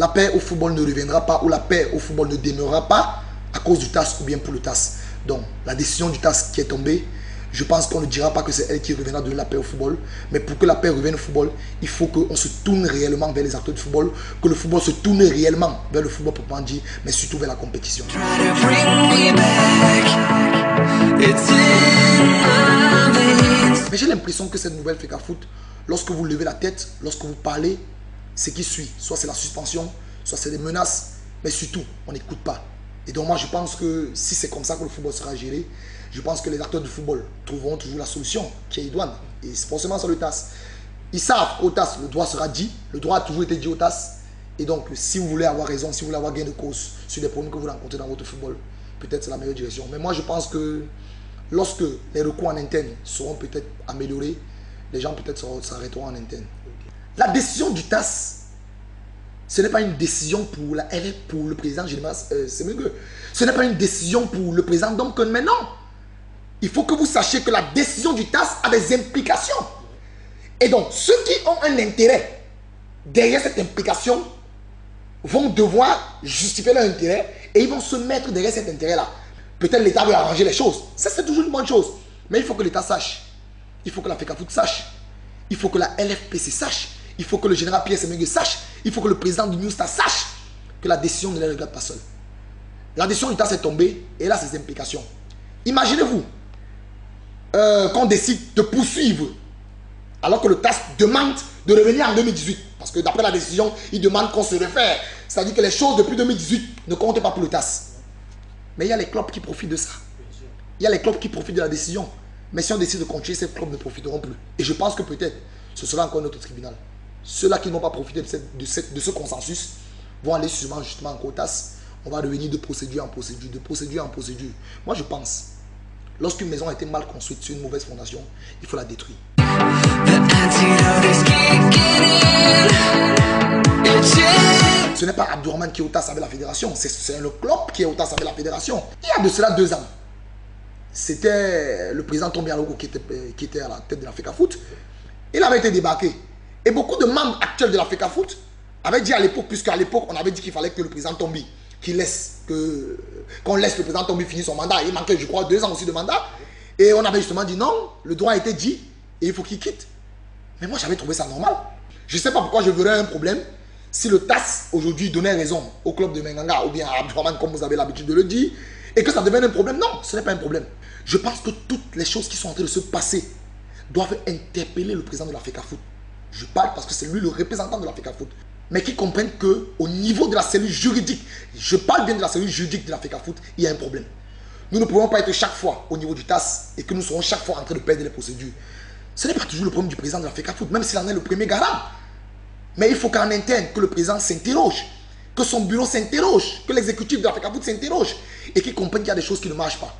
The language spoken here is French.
la paix au football ne reviendra pas ou la paix au football ne demeurera pas à cause du TAS ou bien pour le TAS. Donc, la décision du TAS qui est tombée, je pense qu'on ne dira pas que c'est elle qui reviendra donner la paix au football. Mais pour que la paix revienne au football, il faut qu'on se tourne réellement vers les acteurs du football, que le football se tourne réellement vers le football proprement dit, mais surtout vers la compétition. Mais j'ai l'impression que cette nouvelle FECAFOOT, lorsque vous levez la tête, lorsque vous parlez, ce qui suit, soit c'est la suspension, soit c'est des menaces, mais surtout, on n'écoute pas. Et donc moi, je pense que si c'est comme ça que le football sera géré, je pense que les acteurs du football trouveront toujours la solution, qui est idoine. Et c'est forcément sur le TAS. Ils savent qu'au TAS, le droit sera dit. Le droit a toujours été dit au TAS. Et donc, si vous voulez avoir raison, si vous voulez avoir gain de cause sur les problèmes que vous rencontrez dans votre football, peut-être c'est la meilleure direction. Mais moi, je pense que lorsque les recours en interne seront peut-être améliorés, les gens peut-être s'arrêteront en interne. La décision du TAS, ce n'est pas une décision pour la LF, pour le président général, c'est mieux que ce n'est pas une décision pour le président Domken, mais non. Il faut que vous sachiez que la décision du TAS a des implications. Et donc, ceux qui ont un intérêt derrière cette implication vont devoir justifier leur intérêt et ils vont se mettre derrière cet intérêt-là. Peut-être l'État veut arranger les choses. Ça, c'est toujours une bonne chose. Mais il faut que l'État sache. Il faut que la FECAFOOT sache. Il faut que la LFPC sache. Il faut que le général Pierre Semengue sache. Il faut que le président du New Star sache que la décision ne les regarde pas seule. La décision du TAS est tombée et elle a ses implications. Imaginez-vous qu'on décide de poursuivre alors que le TAS demande de revenir en 2018. Parce que d'après la décision, il demande qu'on se réfère. C'est-à-dire que les choses depuis 2018 ne comptent pas pour le TAS. Mais il y a les clubs qui profitent de ça. Il y a les clubs qui profitent de la décision. Mais si on décide de continuer, ces clubs ne profiteront plus. Et je pense que peut-être ce sera encore notre tribunal. Ceux-là qui n'ont pas profité de ce consensus vont aller justement en TAS. On va revenir de procédure en procédure, de procédure en procédure. Moi, je pense, lorsqu'une maison a été mal construite sur une mauvaise fondation, il faut la détruire. Ce n'est pas Abdourahmane qui est au TAS avec la fédération, c'est le club qui est au TAS avec la fédération. Il y a de cela 2 ans, c'était le président Tombi Alogo qui était à la tête de la FECAFOOT. Il avait été débarqué. Et beaucoup de membres actuels de la FECAFOOT avaient dit à l'époque, puisqu'à l'époque on avait dit qu'il fallait que le président Tombi, qu'on laisse le président Tombi finir son mandat. Il manquait, je crois, 2 ans aussi de mandat. Et on avait justement dit non, le droit a été dit et il faut qu'il quitte. Mais moi j'avais trouvé ça normal. Je ne sais pas pourquoi je verrais un problème si le TAS aujourd'hui donnait raison au club de Menganga ou bien à Abdourahmane comme vous avez l'habitude de le dire et que ça devienne un problème. Non, ce n'est pas un problème. Je pense que toutes les choses qui sont en train de se passer doivent interpeller le président de la FECAFOOT. Je parle parce que c'est lui le représentant de la FECAFOOT. Mais qui comprennent qu'au niveau de la cellule juridique, je parle bien de la cellule juridique de la FECAFOOT, il y a un problème. Nous ne pouvons pas être chaque fois au niveau du TAS et que nous serons chaque fois en train de perdre les procédures. Ce n'est pas toujours le problème du président de la FECAFOOT, même s'il en est le premier garant. Mais il faut qu'en interne, que le président s'interroge, que son bureau s'interroge, que l'exécutif de la FECAFOOT s'interroge et qu'il comprenne qu'il y a des choses qui ne marchent pas.